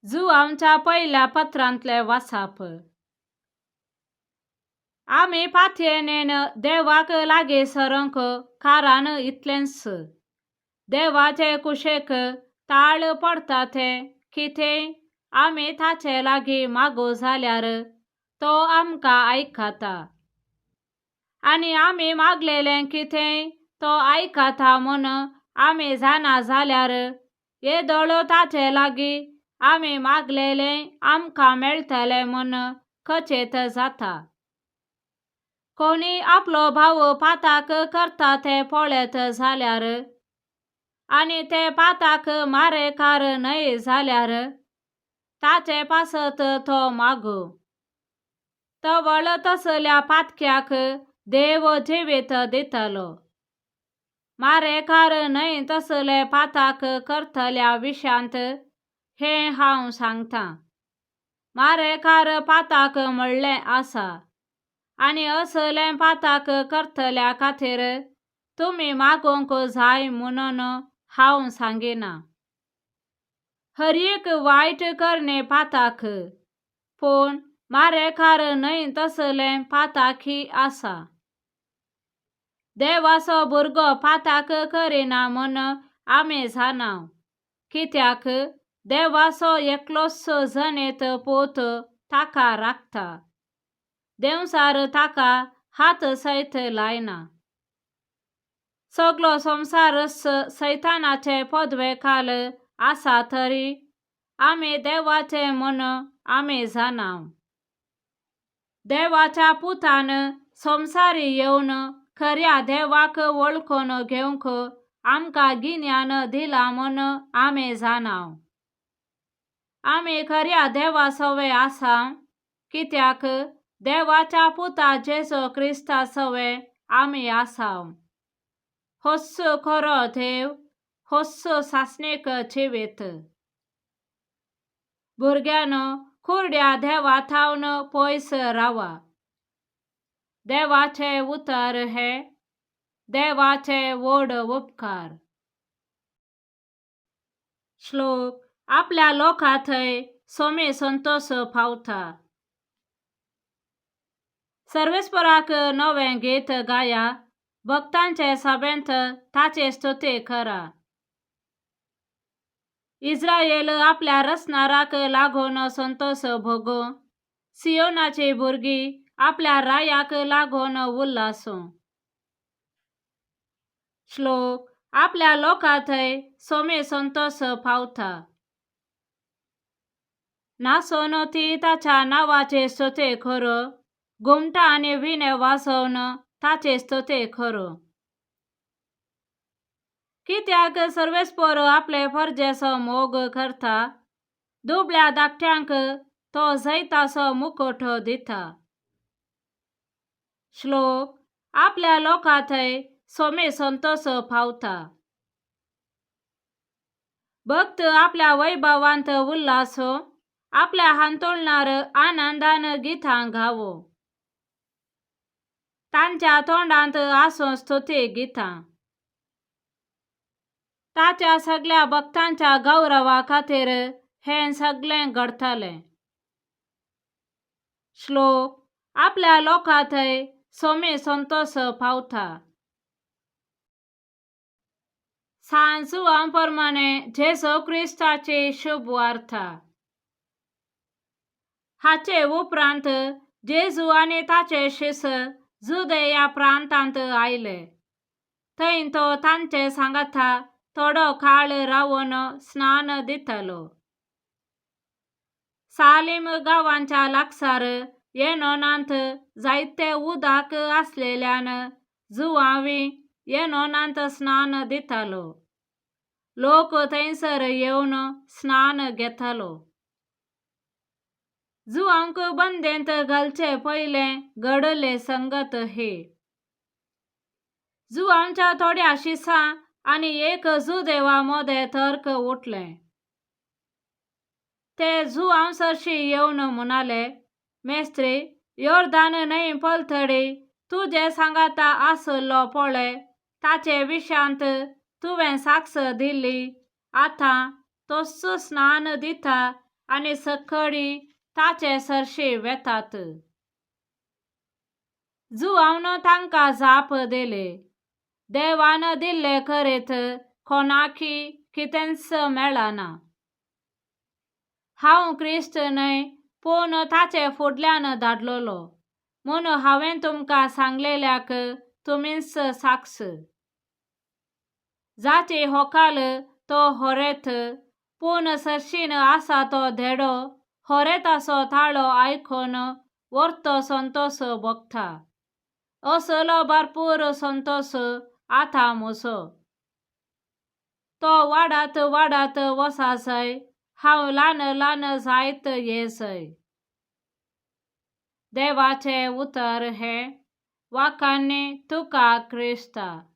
आमच्या पहिल्या पत्रांतले वासाप आम्ही पाथयेनेन देवाक लागे सरंक कारण इतलेंच देवाचे कुशेक ताळ पडता ते किथे आम्ही ताचे लागी मागो जाल्यार तो आमकां आयकता आणि आम्ही मागलेले किथे तो आयकता म्हूण आम्ही जाणा जाल्यार येदोळो ताचे लागी आम्ही मागलेले आमकां मेळटले म्हूण खचेत जाता। कोणी आपलो भाव पाताक करता ते पळयत जाल्यार आणि ते पाताक मारेकार न्हय जाल्यार ताचे पासत तो मागो तवळ तसल्या पातक्याक देव जिवीत दितलो। मारेकार न्हय तसले पाताक करतल्या विशांत हे हांव सांगता। मारेकार पाताक म्हणलें आसा आणि असले पाताक करतल्या खातीर तुमी मागोंक जाय म्हणून हांव सांगिना। हर एक वायट करणे पाताक पूण मारेकार न्हय तसले पाताकी आसा। देवाचो भुरगो पाताक करिना म्हूण आमी जाणाव कित्याक देवाचो एकलोच जनेत पोत ताका राखता देवसार ताका हात सैत लायना। सगलो संसारच सैतानाचे पदवे खाल आसा तरी आमी देवाचे म्हूण आमी जाणाव। देवाच्या पुतान संसारी येवन खऱ्या देवाक वळखून घेवंक आमकां गिन्यान दिला म्हूण आमी जाणाव। आमी खऱ्या देवा सवे आसा कित्याक देवाच्या पुता जेजू क्रिस्ता सवे आमी आसाव। होच खरो देव होच सासणेक जिवीत। भुरग्यानो खुर्ड्या देवा थावन पयस रावा। देवाचे उतर हे देवाचे व्हड उपकार। श्लोक आपल्या लोका थंय सोमे संतोष पावता। सर्वेस्पराक नवें गीत गाया भक्तांचे सभेंत ताचे स्तुती करा। इस्रायेल आपल्या रचणाराक लागून संतोष भोगो सियोनाची भुरगीं आपल्या रायाक लागून उल्हासो। श्लोक आपल्या लोका थंय सोमे संतोष पावता। नाचोन ती ताच्या नावाची स्तुती करो घुमटा आणि विणे वाजोवन ताची स्तुती करो। कित्याक सर्वेस्पर आपले फर्जेचो मोग करता दुबळ्या धाकट्यांक तो जैताचो मुकुट दिता। श्लोक आपल्या लोका थंय सोमे संतोष पावता। भक्त आपल्या वैभवांत उल्हासो आपल्या हांतोळणार आनंदान गितां गावो। तांच्या तोंडांत आसो स्तुती गितां। ताच्या सगळ्या भक्तांच्या गौरवा खातीर हें सगळें घडतले। श्लोक आपल्या लोका थंय सोमे संतोष पावता। सांजुआं प्रमाणे जेजू क्रिस्ताची शुभ वार्ता। हाचे उपरांत जेजू आनी ताचे शिष्य जुदेया प्रांतांत आयले। थंय तो तांचे सांगाता थोडो काळ रावन स्नान दितलो। सालीम गांवाच्या लागसार येनोनांत जायते उदक आसलेल्यान जुआवी येनोनांत स्नान दितलो। लोक थंयसर येवन स्नान घेतलो। जुआंक बंदेंत घालचे पयले घडले संगत हे। जुआंच्या थोड्या शिसां आणि एक जुदेवा मदें तर्क उठले। ते जुआं सरशी येवन म्हणाले मेस्त्री योर्दान न्हंय पलतडी तुजे सांगाता आसलो पळय ताचे विशांत तुवें साक्ष दिली आतां तोच स्नान दिता आनी सकळी ताचे सरशी वेतात. जुआवन तांकां जाप दिली. देवान दिल्ले करीत कोणाकी कितेंच मेळना. हांव क्रिस्त न्हय पूण ताचे फुडल्यान धाडलोलो म्हूण हांवें तुमकां सांगलेल्याक तुमीच साक्ष. जाची होकाल तो होरेत पूण सरशीन आसा तो धेडो होरेताचो ताळो आयकून वर्तो संतोष भोगता. असलो भरपूर संतोष आतां म्हजो. तो वाडत वाडत वचा जाय, हांव ल्हान ल्हान जायत येसय. देवाचे उतर हे वाखाणणी तुका क्रिस्ता.